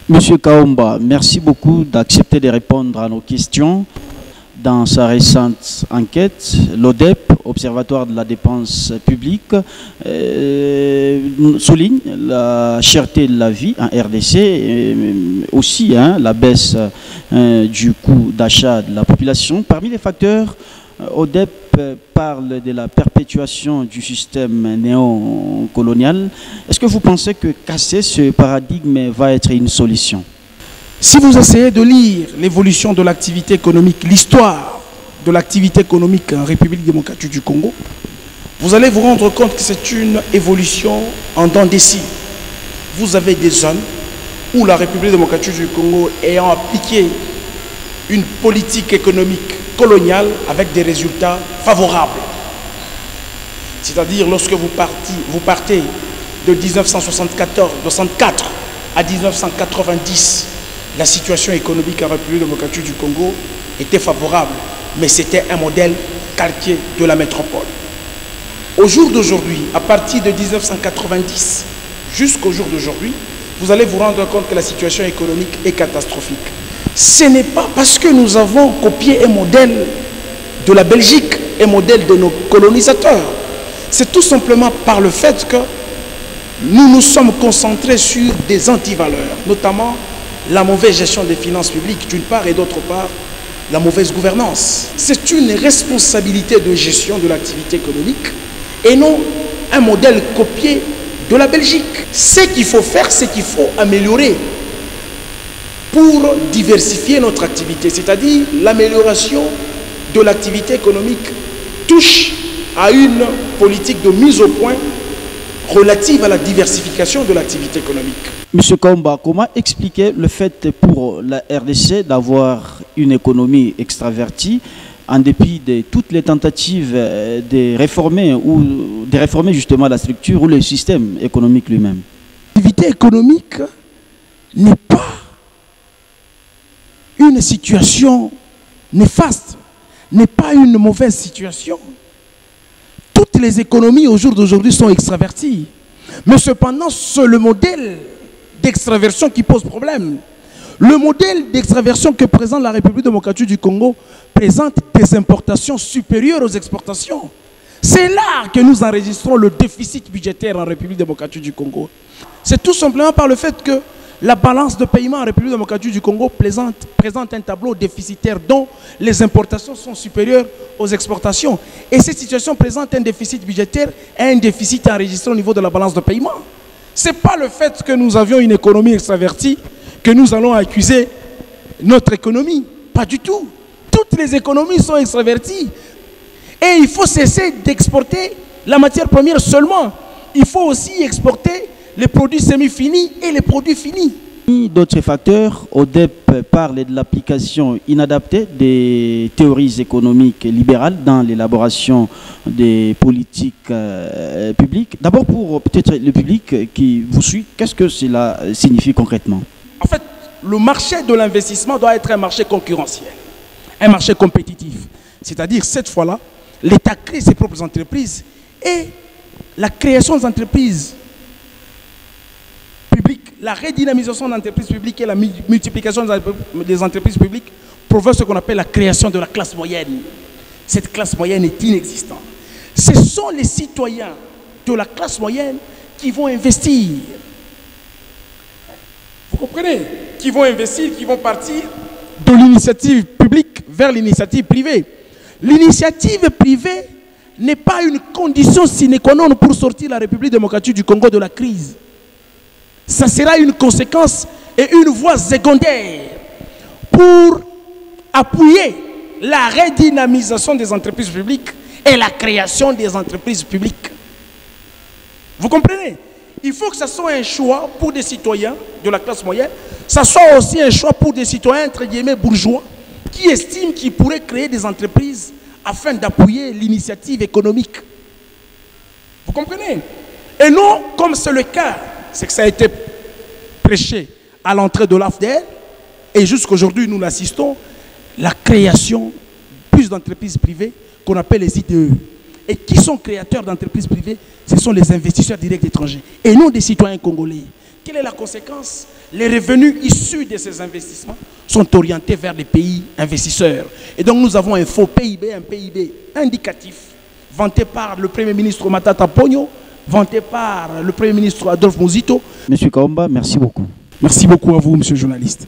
Monsieur Kaomba, merci beaucoup d'accepter de répondre à nos questions. Dans sa récente enquête, l'ODEP, Observatoire de la dépense publique, souligne la cherté de la vie en RDC, et aussi la baisse du coût d'achat de la population. Parmi les facteurs, ODEP parle de la perpétuation du système néocolonial. Est-ce que vous pensez que casser ce paradigme va être une solution? Si vous essayez de lire l'évolution de l'activité économique, l'histoire de l'activité économique en République démocratique du Congo, vous allez vous rendre compte que c'est une évolution en dents des scies. Vous avez des zones où la République démocratique du Congo ayant appliqué une politique économique coloniale avec des résultats favorables. C'est-à-dire lorsque vous partez de 1964 à 1990, la situation économique en République démocratique du Congo était favorable, mais c'était un modèle calqué de la métropole. Au jour d'aujourd'hui, à partir de 1990 jusqu'au jour d'aujourd'hui, vous allez vous rendre compte que la situation économique est catastrophique. Ce n'est pas parce que nous avons copié un modèle de la Belgique, un modèle de nos colonisateurs. C'est tout simplement par le fait que nous nous sommes concentrés sur des antivaleurs, notamment la mauvaise gestion des finances publiques d'une part et d'autre part la mauvaise gouvernance. C'est une responsabilité de gestion de l'activité économique et non un modèle copié de la Belgique. Ce qu'il faut faire, c'est qu'il faut améliorer pour diversifier notre activité, c'est-à-dire l'amélioration de l'activité économique touche à une politique de mise au point relative à la diversification de l'activité économique. Monsieur Kaomba, comment expliquer le fait pour la RDC d'avoir une économie extravertie en dépit de toutes les tentatives de réformer justement la structure ou le système économique lui-même? L'activité économique n'est pas une situation néfaste, n'est pas une mauvaise situation. Toutes les économies au jour d'aujourd'hui sont extraverties. Mais cependant, c'est le modèle d'extraversion qui pose problème. Le modèle d'extraversion que présente la République démocratique du Congo présente des importations supérieures aux exportations. C'est là que nous enregistrons le déficit budgétaire en République démocratique du Congo. C'est tout simplement par le fait que la balance de paiement en République démocratique du Congo présente un tableau déficitaire dont les importations sont supérieures aux exportations. Et cette situation présente un déficit budgétaire et un déficit enregistré au niveau de la balance de paiement. Ce n'est pas le fait que nous avions une économie extravertie que nous allons accuser notre économie. Pas du tout. Toutes les économies sont extraverties. Et il faut cesser d'exporter la matière première seulement. Il faut aussi exporter les produits semi-finis et les produits finis. D'autres facteurs, ODEP parle de l'application inadaptée des théories économiques libérales dans l'élaboration des politiques publiques. D'abord pour peut-être le public qui vous suit, qu'est-ce que cela signifie concrètement? En fait, le marché de l'investissement doit être un marché concurrentiel, un marché compétitif. C'est-à-dire, cette fois-là, l'État crée ses propres entreprises et la création des entreprises publiques, la redynamisation d'entreprises publiques et la multiplication des entreprises publiques provoquent ce qu'on appelle la création de la classe moyenne. Cette classe moyenne est inexistante. Ce sont les citoyens de la classe moyenne qui vont investir. Vous comprenez? Qui vont investir, qui vont partir de l'initiative publique vers l'initiative privée. L'initiative privée n'est pas une condition sine qua non pour sortir la République démocratique du Congo de la crise. Ça sera une conséquence et une voie secondaire pour appuyer la redynamisation des entreprises publiques et la création des entreprises publiques. Vous comprenez? Il faut que ce soit un choix pour des citoyens de la classe moyenne, ça soit aussi un choix pour des citoyens entre guillemets bourgeois qui estiment qu'ils pourraient créer des entreprises afin d'appuyer l'initiative économique. Vous comprenez? Et non, comme c'est le cas, c'est que ça a été prêché à l'entrée de l'AFDL et jusqu'aujourd'hui nous l'assistons, la création plus d'entreprises privées qu'on appelle les IDE. Et qui sont créateurs d'entreprises privées? Ce sont les investisseurs directs étrangers et non des citoyens congolais. Quelle est la conséquence? les revenus issus de ces investissements sont orientés vers les pays investisseurs. Et donc nous avons un faux PIB, un PIB indicatif, vanté par le Premier ministre Matata Ponyo, vanté par le Premier ministre Adolphe Muzito. Monsieur Kaomba, merci beaucoup. Merci beaucoup à vous, monsieur le journaliste.